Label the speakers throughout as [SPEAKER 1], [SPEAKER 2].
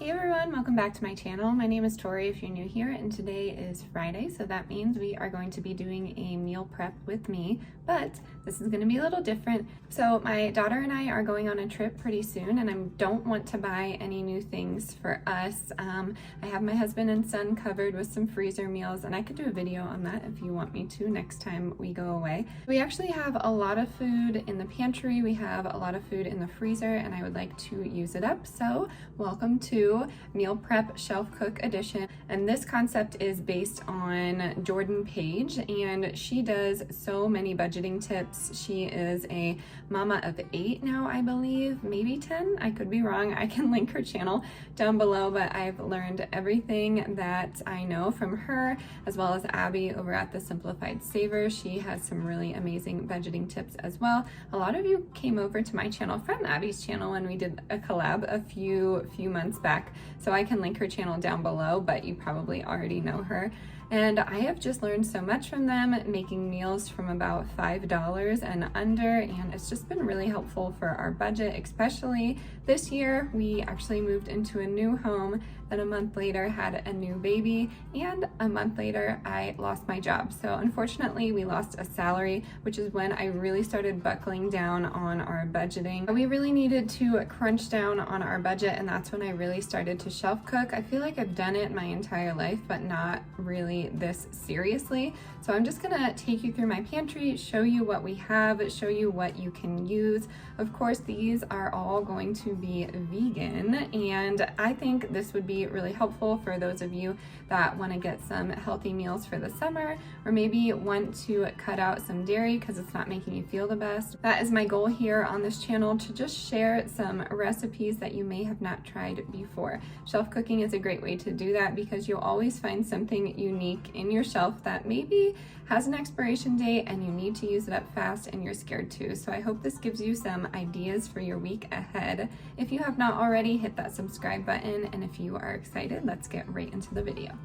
[SPEAKER 1] Hey everyone, welcome back to my channel. My name is Tori if you're new here, and today is Friday, so that means we are going to be doing a meal prep with me, but this is going to be a little different. So my daughter and I are going on a trip pretty soon, and I don't want to buy any new things for us. I have my husband and son covered with some freezer meals, and I could do a video on that if you want me to next time we go away. We actually have a lot of food in the pantry, we have a lot of food in the freezer, and I would like to use it up, so welcome to Meal Prep Shelf Cook Edition. And this concept is based on Jordan Page, and she does so many budgeting tips. She is a mama of 8 now, I believe, maybe 10. I could be wrong. I can link her channel down below, but I've learned everything that I know from her, as well as Abby over at the Simplified Saver. She has some really amazing budgeting tips as well. A lot of you came over to my channel from Abby's channel when we did a collab a few months back, so I can link her channel down below, but you probably already know her. And I have just learned so much from them, making meals from about $5 and under, and it's just been really helpful for our budget, especially this year. We actually moved into a new home, then a month later had a new baby, and a month later I lost my job. So unfortunately we lost a salary, which is when I really started buckling down on our budgeting. We really needed to crunch down on our budget, and that's when I really started to shelf cook. I feel like I've done it my entire life, but not really this seriously. So I'm just gonna take you through my pantry, show you what we have, show you what you can use. Of course, these are all going to be vegan, and I think this would be really helpful for those of you that want to get some healthy meals for the summer, or maybe want to cut out some dairy because it's not making you feel the best. That is my goal here on this channel, to just share some recipes that you may have not tried before. Shelf cooking is a great way to do that because you'll always find something unique in your shelf that maybe has an expiration date and you need to use it up fast and you're scared to. So I hope this gives you some ideas for your week ahead. If you have not already, hit that subscribe button, and if you are excited, let's get right into the video.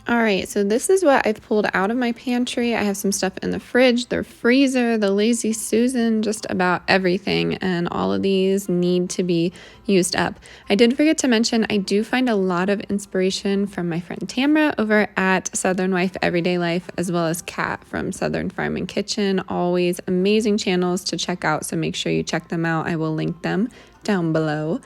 [SPEAKER 1] All right, so this is what I've pulled out of my pantry. I have some stuff in the fridge, the freezer, the Lazy Susan, just about everything, and all of these need to be used up. I did forget to mention, I do find a lot of inspiration from my friend Tamra over at Southern Wife Everyday Life, as well as Kat from Southern Farm and Kitchen. Always amazing channels to check out, so make sure you check them out. I will link them down below.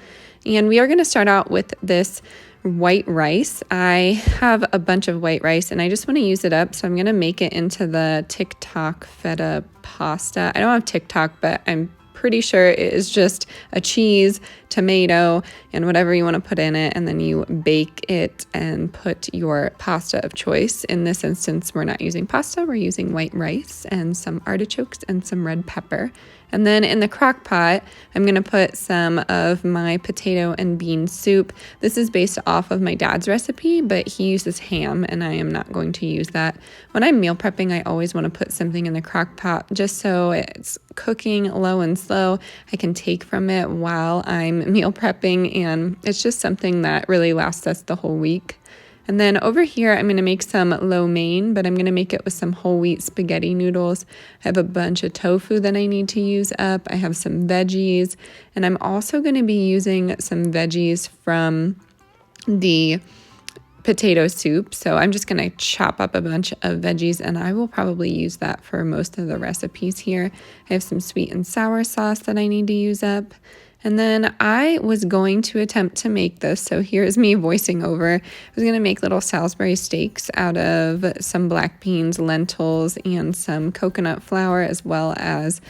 [SPEAKER 1] And we are going to start out with this white rice. I have a bunch of white rice and I just want to use it up, so I'm going to make it into the TikTok Feta Pasta. I don't have TikTok, but I'm pretty sure it is just a cheese, tomato, and whatever you want to put in it, and then you bake it and put your pasta of choice. In this instance, we're not using pasta, we're using white rice and some artichokes and some red pepper. And then in the crock pot, I'm going to put some of my potato and bean soup. This is based off of my dad's recipe, but he uses ham, and I am not going to use that. When I'm meal prepping, I always want to put something in the crock pot just so it's cooking low and slow. I can take from it while I'm meal prepping, and it's just something that really lasts us the whole week. And then over here, I'm going to make some lo mein, but I'm going to make it with some whole wheat spaghetti noodles. I have a bunch of tofu that I need to use up. I have some veggies, and I'm also going to be using some veggies from the potato soup. So I'm just going to chop up a bunch of veggies, and I will probably use that for most of the recipes here. I have some sweet and sour sauce that I need to use up. And then I was going to attempt to make this, so here's me voicing over. I was going to make little Salisbury steaks out of some black beans, lentils, and some coconut flour, as well as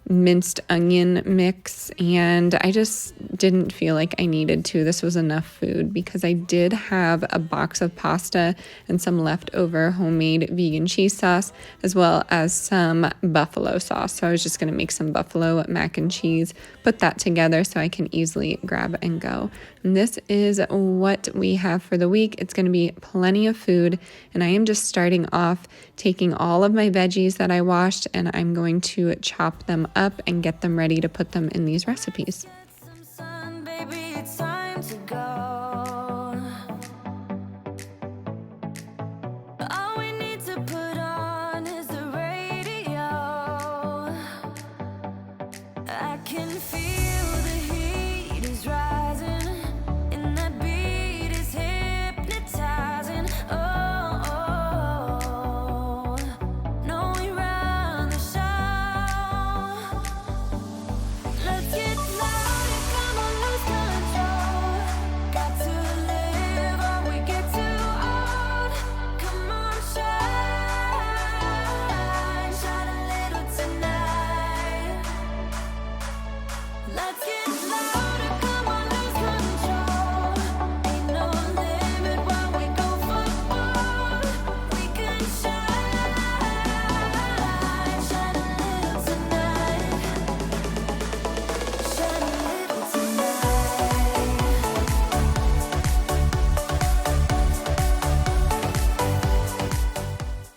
[SPEAKER 1] minced onion mix, and I just didn't feel like I needed to. This was enough food because I did have a box of pasta and some leftover homemade vegan cheese sauce, as well as some buffalo sauce. So I was just going to make some buffalo mac and cheese, put that together so I can easily grab and go. And this is what we have for the week. It's going to be plenty of food, and I am just starting off taking all of my veggies that I washed, and I'm going to chop them up and get them ready to put them in these recipes.
[SPEAKER 2] I can feel the heat is rising in that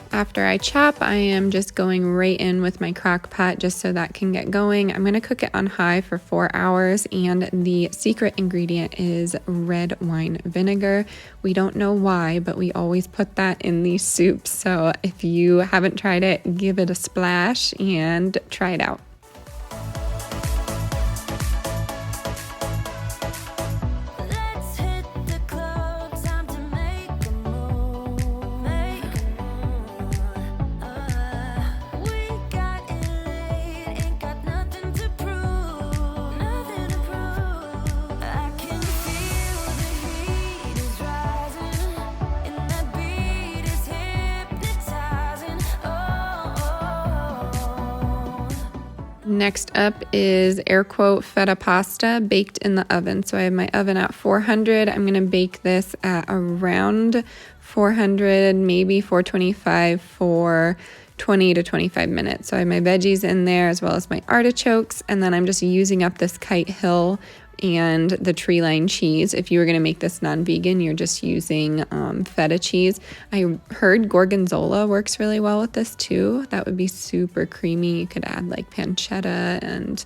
[SPEAKER 1] After I chop, I am just going right in with my crock pot just so that can get going. I'm going to cook it on high for 4 hours, and the secret ingredient is red wine vinegar. We don't know why, but we always put that in these soups. So if you haven't tried it, give it a splash and try it out. Next up is air quote feta pasta baked in the oven. So I have my oven at 400. I'm going to bake this at around 400, maybe 425 for 20 to 25 minutes. So I have my veggies in there as well as my artichokes, and then I'm just using up this Kite Hill and the tree line cheese. If you were going to make this non-vegan, you're just using feta cheese. I heard gorgonzola works really well with this too. That would be super creamy. You could add like pancetta and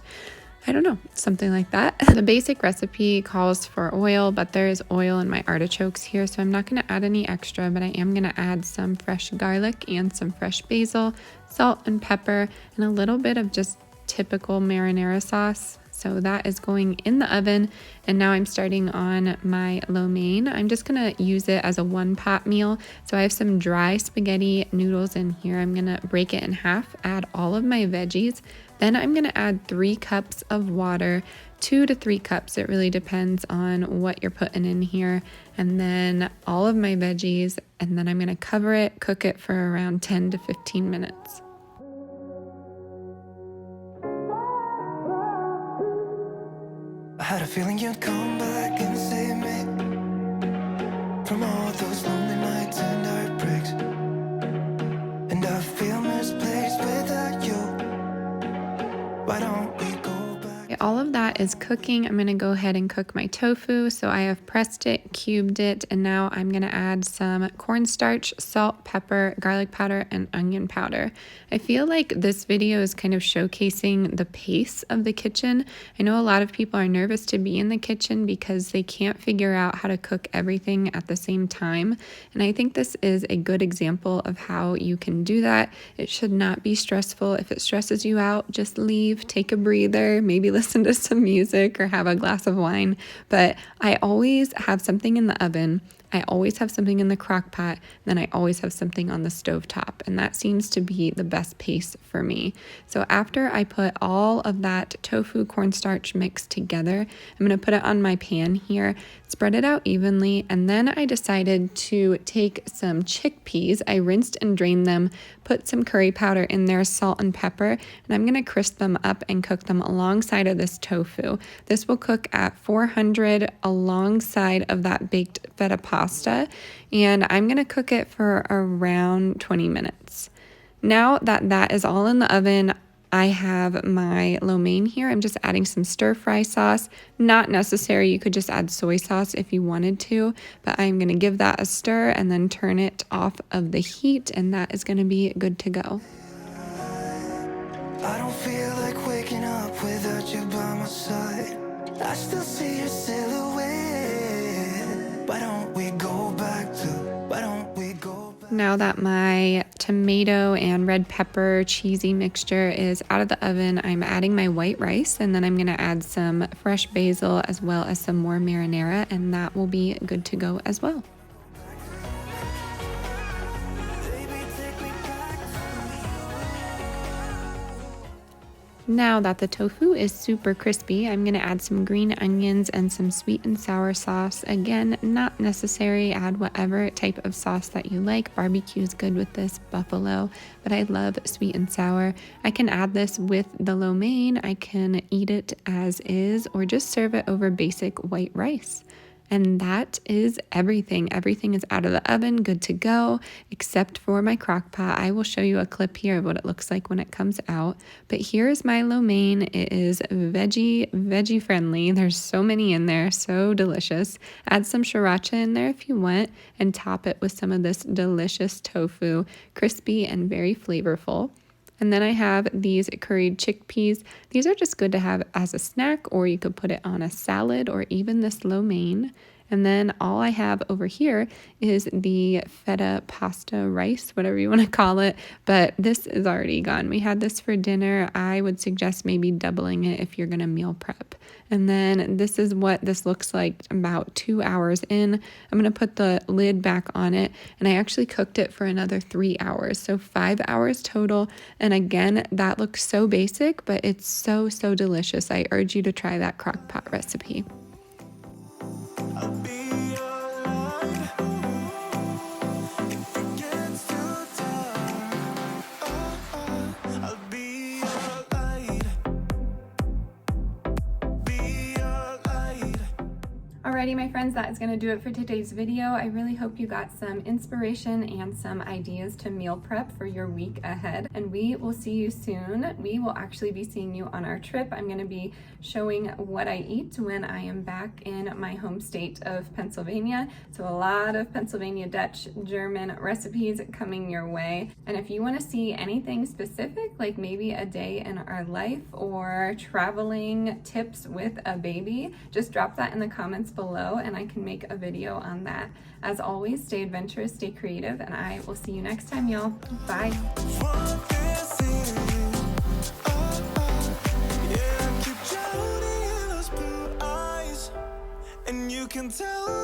[SPEAKER 1] I don't know, something like that. The basic recipe calls for oil, but there is oil in my artichokes here, so I'm not going to add any extra, but I am going to add some fresh garlic and some fresh basil, salt and pepper, and a little bit of just typical marinara sauce. So that is going in the oven, and now I'm starting on my lo mein. I'm just gonna use it as a one pot meal. So I have some dry spaghetti noodles in here. I'm gonna break it in half, add all of my veggies. Then I'm gonna add 3 cups of water, 2 to 3 cups. It really depends on what you're putting in here. And then all of my veggies, and then I'm gonna cover it, cook it for around 10 to 15 minutes.
[SPEAKER 2] I had a feeling you'd come back and save me from all those lonely nights and heartbreaks, and I feel misplaced without you. Why don't we go back?
[SPEAKER 1] All of that is cooking. I'm gonna go ahead and cook my tofu. So I have pressed it, cubed it, and now I'm gonna add some cornstarch, salt, pepper, garlic powder, and onion powder. I feel like this video is kind of showcasing the pace of the kitchen. I know a lot of people are nervous to be in the kitchen because they can't figure out how to cook everything at the same time. And I think this is a good example of how you can do that. It should not be stressful. If it stresses you out, just leave, take a breather, maybe listen to some music or have a glass of wine. But I always have something in the oven. I always have something in the crock pot, then I always have something on the stovetop, and that seems to be the best pace for me. So after I put all of that tofu cornstarch mix together, I'm going to put it on my pan here, spread it out evenly, and then I decided to take some chickpeas. I rinsed and drained them, put some curry powder in there, salt and pepper, and I'm going to crisp them up and cook them alongside of this tofu. This will cook at 400 alongside of that baked feta pasta, and I'm going to cook it for around 20 minutes. Now that that is all in the oven, I have my lo mein here. I'm just adding some stir fry sauce. Not necessary, you could just add soy sauce if you wanted to, but I'm going to give that a stir and then turn it off of the heat, and that is going to be good to go.
[SPEAKER 2] I don't feel like waking up without you by my side. I still see your silhouette. Why don't we go back to, why don't we go back?
[SPEAKER 1] Now that my tomato and red pepper cheesy mixture is out of the oven, I'm adding my white rice, and then I'm going to add some fresh basil as well as some more marinara, and that will be good to go as well. Now that the tofu is super crispy, I'm going to add some green onions and some sweet and sour sauce. Again, not necessary. Add whatever type of sauce that you like. Barbecue is good with this, buffalo, but I love sweet and sour. I can add this with the lo mein. I can eat it as is or just serve it over basic white rice. And that is everything. Everything is out of the oven, good to go, except for my crock pot. I will show you a clip here of what it looks like when it comes out. But here's my lo mein. It is veggie friendly. There's so many in there, so delicious. Add some sriracha in there if you want, and top it with some of this delicious tofu, crispy and very flavorful. And then I have these curried chickpeas. These are just good to have as a snack, or you could put it on a salad or even this lo mein. And then all I have over here is the feta pasta rice, whatever you want to call it, but this is already gone. We had this for dinner. I would suggest maybe doubling it if you're going to meal prep. And then this is what this looks like about 2 hours in. I'm going to put the lid back on it, and I actually cooked it for another 3 hours, so 5 hours total. And again, that looks so basic, but it's so delicious. I urge you to try that crock pot recipe.
[SPEAKER 2] I'll be your light if it gets too dark. I'll be your light. Be your light.
[SPEAKER 1] Alrighty, my friends, that is going to do it for today's video. I really hope you got some inspiration and some ideas to meal prep for your week ahead, and we will see you soon. We will actually be seeing you on our trip. I'm going to be showing what I eat when I am back in my home state of Pennsylvania. So a lot of Pennsylvania Dutch German recipes coming your way. And if you want to see anything specific, like maybe a day in our life or traveling tips with a baby, just drop that in the comments below and I can make a video on that. As always, stay adventurous, stay creative, and I will see you next time, y'all. Bye.
[SPEAKER 2] And you can tell